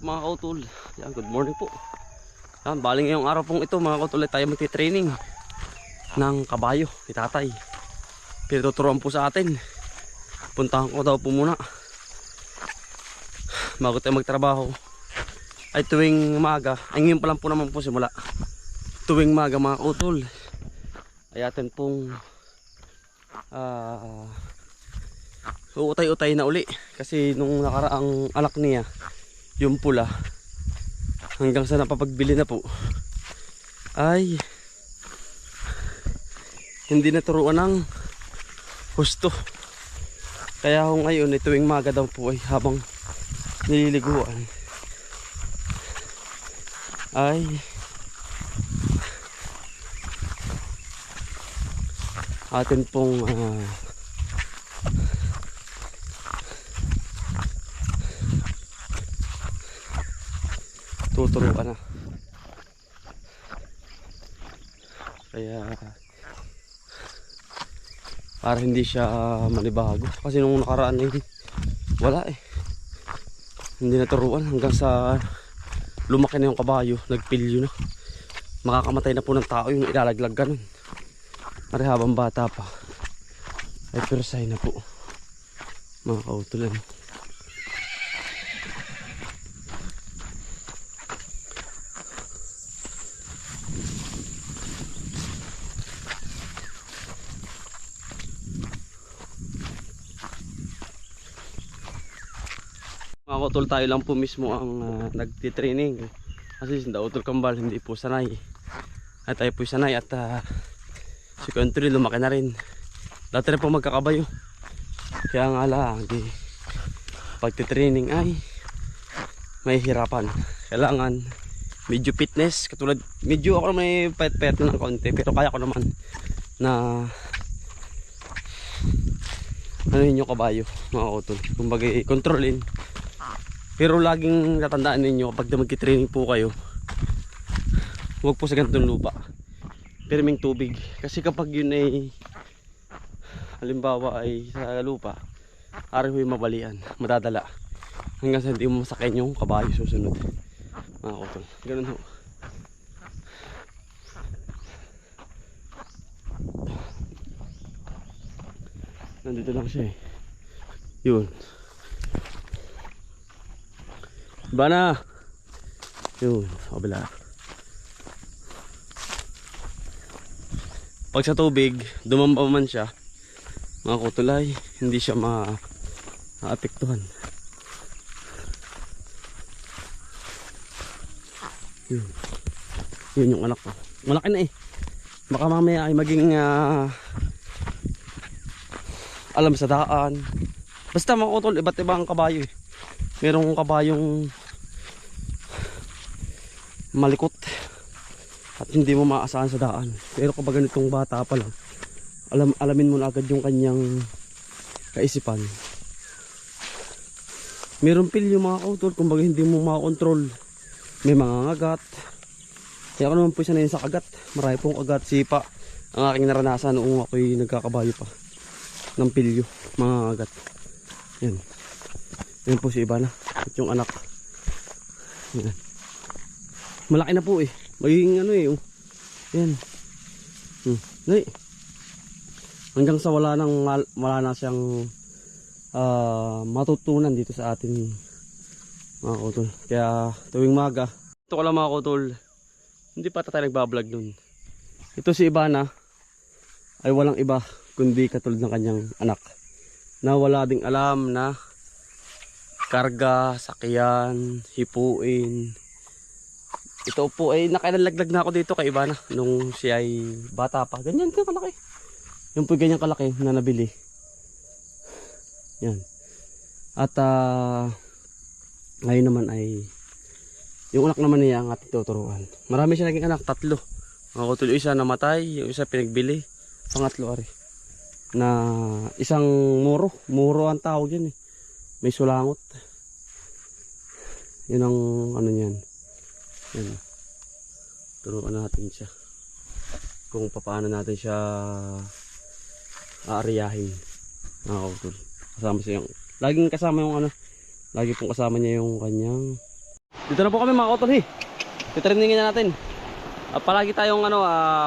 Mga kautol, yan, good morning po. Yan, bali ngayong araw pong ito mga kautol ay tayo magti-training ng kabayo ni tatay. Pinuturuan po sa atin. Puntahan ko daw po muna bago tayo magtrabaho ay tuwing umaga. Ay ngayon pa lang po naman po simula. Tuwing umaga mga kautol ay atin pong uutay-utay na uli. Kasi nung nakaraang alak niya yung pula hanggang sa napapagbili na po ay hindi naturuan ng husto. Kaya ho ngayon tuwing maga daw po ay habang nililiguan ay atin pong tuturuan na. Kaya para hindi siya manibago. Kasi nung nakaraan ay wala hindi naturuan hanggang sa lumaki na yung kabayo, nagpilyo na. Makakamatay na po ng tao yung ilalaglag ganun. Mari habang bata pa ay persay na po mga kautulan. Mga kautol, tayo lang po mismo ang nagtitraining. Kasi si Utol Kambal hindi po sanay. At tayo po sanay at si Country lumaki na rin. Dati rin po magkakabayo. Kaya nga lang, pagtitraining ay may hirapan. Kailangan medyo fitness. Katulad, medyo ako may pet-pet ng konti. Pero kaya ko naman na ano yung kabayo mga kautol. Kumbaga kontrolin. Pero laging tatandaan ninyo kapag magki-training po kayo, huwag po sa ganitong lupa, pirming tubig. Kasi kapag yun ay halimbawa ay sa lupa, ari ho yung mabalian, madadala hanggang sa hindi mo masakin yung kabayo susunod mga kautol. Ganun ho. Nandito lang siya yun. Iba na yun, kabila. Pag sa tubig dumamba man siya mga kutulay, hindi siya maapektuhan. Yun yung anak ko, malaki na baka mamaya ay maging alam sa daan. Basta mga kutol, iba't ibang kabayo merong kabayong malikot at hindi mo maasahan sa daan. Pero kapag ganitong bata pa lang, alamin mo na agad yung kanyang kaisipan. Merong pilyo mga kautol, kumbaga hindi mo makakontrol. May mga ngagat. Kaya ako naman po sanay sa kagat. Marami pong kagat, sipa ang aking naranasan noong ako'y nagkakabayo pa ng pilyo, mga ngagat. Yan. Yan po si Ibana at yung anak. Yan. Malaki na po magiging yan. Hanggang sa wala na siyang matutunan dito sa atin mga kautol. Kaya tuwing maga ito ko lang mga kautol, hindi pa tayo nagbablog nun. Ito si Ibana ay walang iba kundi katulad ng kanyang anak na wala ding alam na karga, sakyan, hipuin. Ito po ay nakalalaglag na ako dito kay Ibana nung siya ay bata pa. Ganyan ka kalaki. Yung po ganyan kalaki na nabili. Yan. At ngayon naman ay yung anak naman niya ang ating tuturuan. Marami siya naging anak, 3. Mga kautol, isa namatay, yung isa pinagbili, pangatlo ari. Na isang muro ang tawag yan may sulangot. Yun ang ano niyan. Yan. Turuan natin siya kung paano natin siya aariyahin mga kautol. Kasama siya yung laging kasama yung lagi pong kasama niya yung kanyang Dito na po kami mga kotol. Titrainingin na natin. Palagi tayong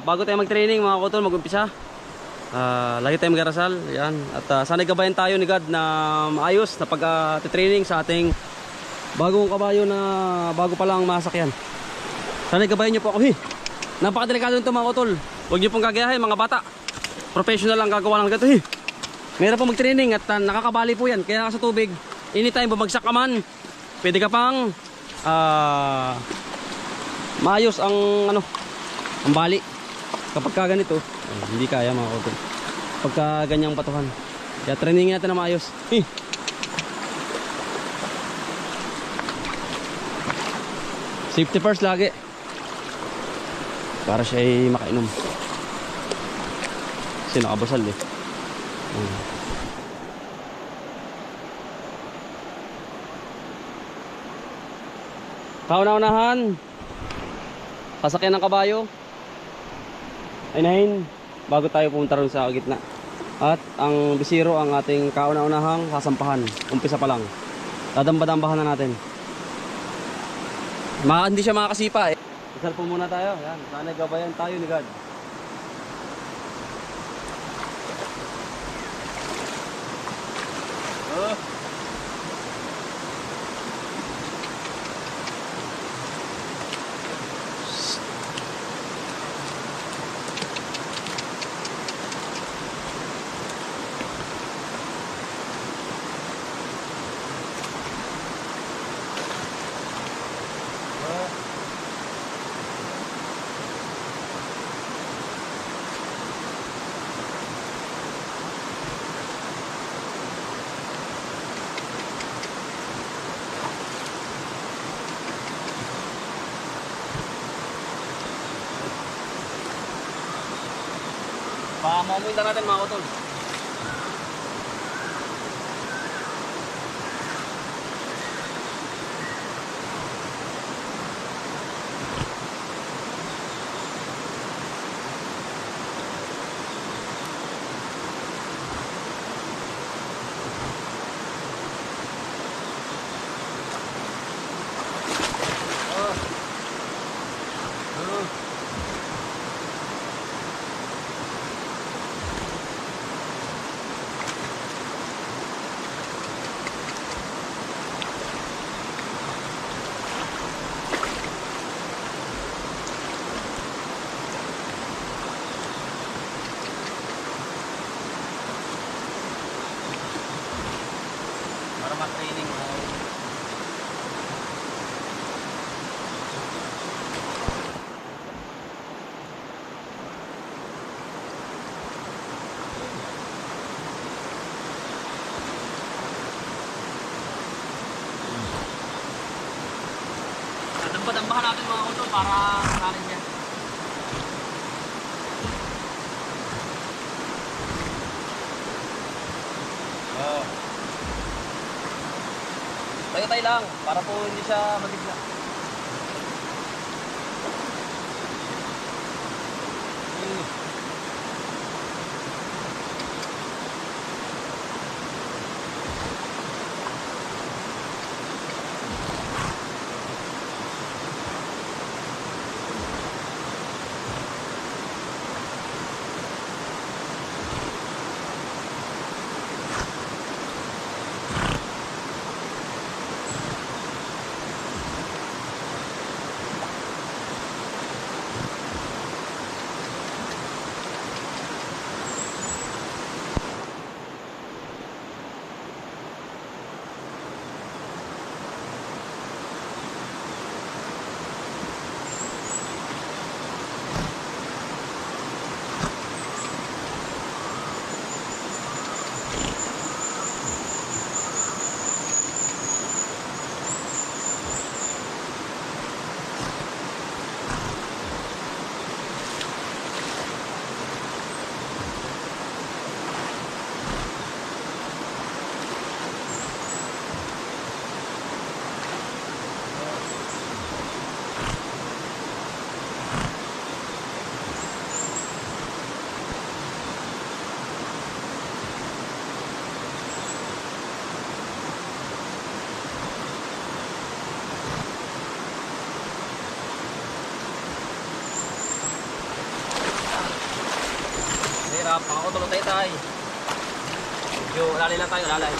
bago tayo mag-training mga kotol, mag-umpisa. Lagi tayong mag-arasal. Yan. At sana'y gabayan tayo ni God na maayos na pag-training sa ating bagong kabayo na bago pa lang masakyan. Sana'y gabayan nyo po ako. Napakadelikado nito mga kotol. Huwag nyo pong gagayahin mga bata. Professional lang gagawa ng ganito. Meron po mag-training at nakakabali po yan. Kaya sa tubig, anytime bumagsak ka man, pwede ka pang maayos ang ang bali. Kapag ka ganito, hindi kaya mga kotol. Pagka ganyang batuhan. Kaya trainingin natin na maayos. Safety first lagi. Para siya ay makainom. Kasi nakabasal eh. Kauna-unahan, sasakyan ng kabayo. Aynahin bago tayo pumunta ron sa gitna. At ang bisiro ang ating kauna-unahang sasampahan. Umpisa pa lang. Dadamba-dambahan na natin. Hindi siya makakasipa eh. Isal po muna tayo. Yan. Sana gabayan tayo ni God. Mamuhin lang natin mga kotol. Training Dambahan natin mga kotol para sasalin niya. Tayo lang para po hindi siya mabigla. hirap. Mga utol, tayo. Medyo lalay lang tayo, lalay.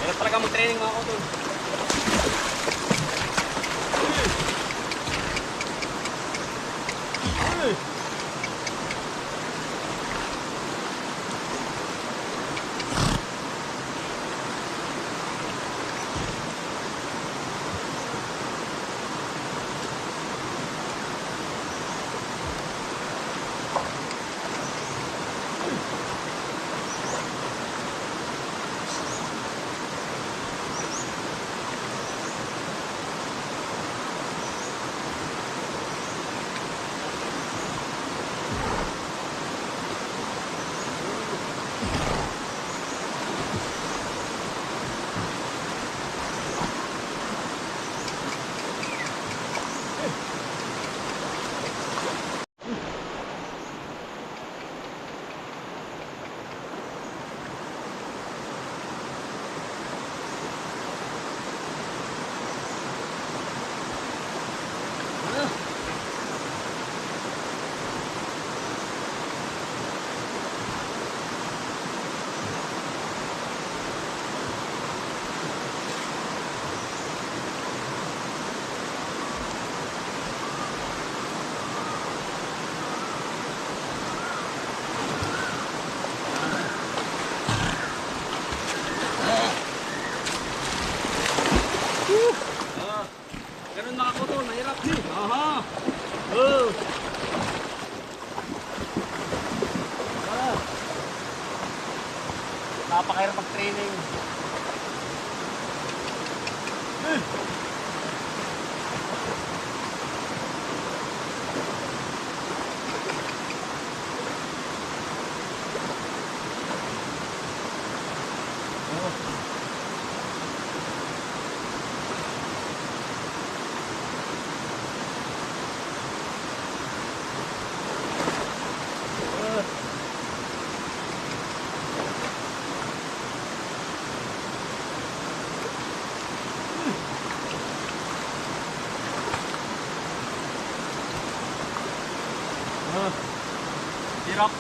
Hirap talaga mag-training mga utol. Ganun mga utol, mahirap. Aha. Napakahirap mag-training. Hirap.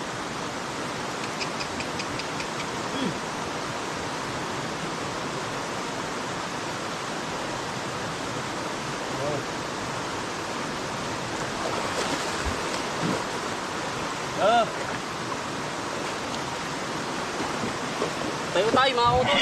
Tayo tayo mga utol.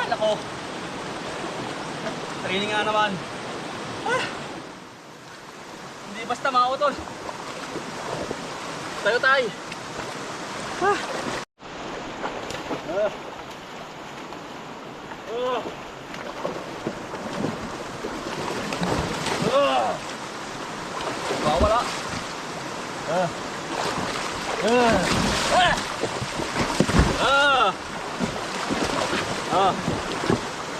Nako. Training nga naman. Hindi basta mga utol. Tayo tayo.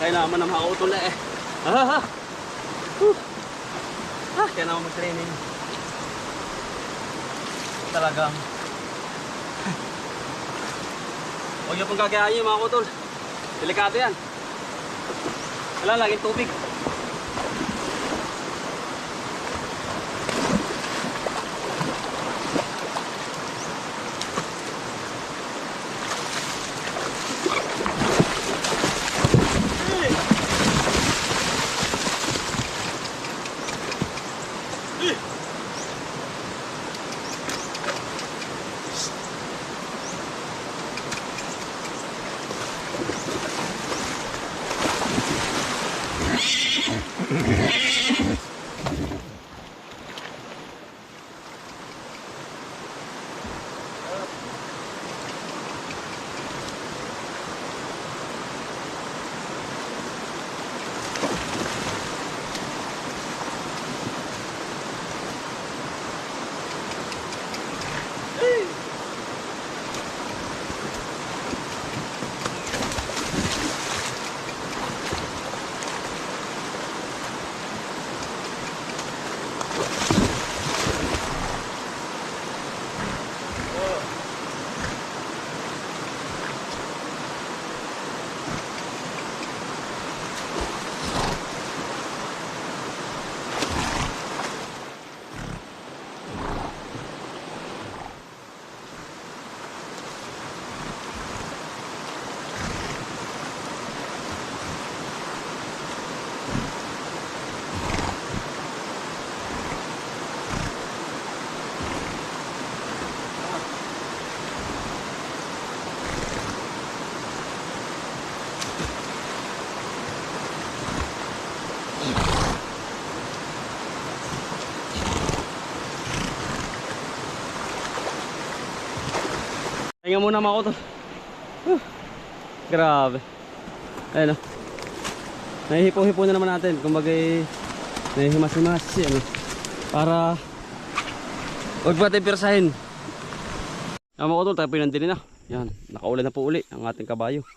Kailangan na makautol na eh. Kaya naman mag-training. Talagang. Huwag niyo pong gagayahin yung mga kutol. Delikado yan. Wala, laging tubig. Tingnan muna mga kutol. Grabe. Ayun o. Nahihipo-hipo na naman natin. Kumbaga nahihimas-himas. Yan, para huwag ba tayo pirsahin. Mga kutol, tayo po yung nandili na. Yan, nakaulan na po uli ang ating kabayo.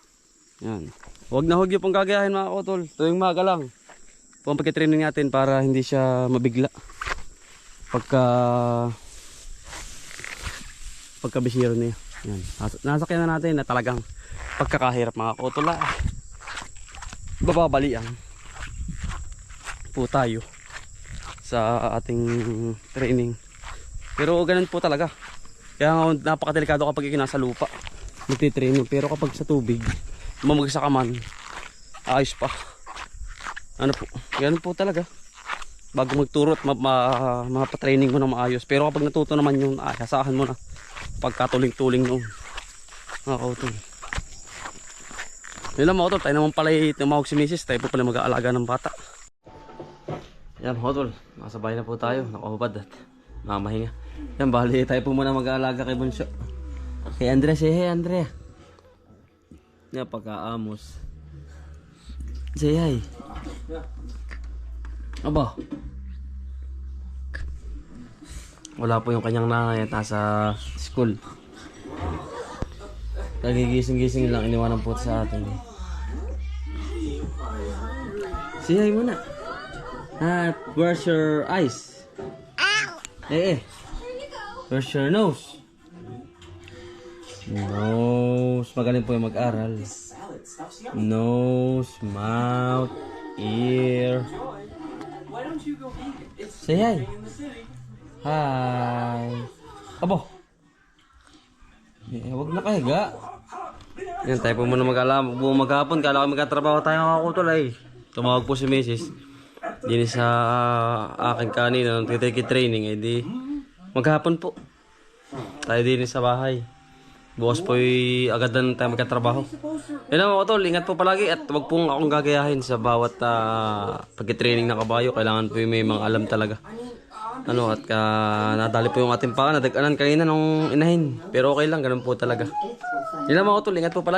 Yan. Huwag na huwag yung pong gagayahin mga kutol. Tuwing maga lang. Ito ang pagkitraining natin para hindi siya mabigla. Pagkabisiro niya. Yan. Nasakyan na natin na talagang pagkakahirap mga kutol. Bababalian po tayo sa ating training. Pero ganun po talaga. Kaya napakadelikado kapag nasa lupa magti-training. Pero kapag sa tubig, mamagsak ka man, ayos pa. Ano po, ganun po talaga. Bago magturo at mapatraining mo na maayos. Pero kapag natuto naman yung asahan mo na pagkatuling-tuling noon mga kautol. Yun lang mga kautol, tayo naman pala tumawag si Mrs. Tayo po pala mag-aalaga ng bata. Yan mga kautol, nasa bahay na po tayo, nakahubad at mamahinga. Yan, bali tayo po muna mag-aalaga kay Bunso. Kay Andrea, say hey Andrea. Yan, pagka-amos. Say hi. Aba, wala po yung kanyang nanay at nasa school. Nagigising-gising lang, iniwanan po sa atin. Say hi muna. Where's your eyes? Where's your nose? Nose. Magaling po yung mag-aral. Nose, mouth, ear. Say hi. Hi. Abo. Huwag na kahiga. Yan, tayo po muna mag-alam. Buong maghapon, kala ko magkatrabaho tayo mga kutol ay. Tumawag po si Mrs. Dini sa aking kanina nung training ay di maghapon po. Tayo din sa bahay. Bukas po agad na tayo magkatrabaho. Yan mga kutol, ingat po palagi at huwag pong akong gagayahin sa bawat pag-training ng kabayo. Kailangan po may mga alam talaga. Ano, at nadali po yung ating paa, nadaganan kanina nung inahin. Pero okay lang, ganun po talaga. Yan lang mga kutol, ingat po palagi.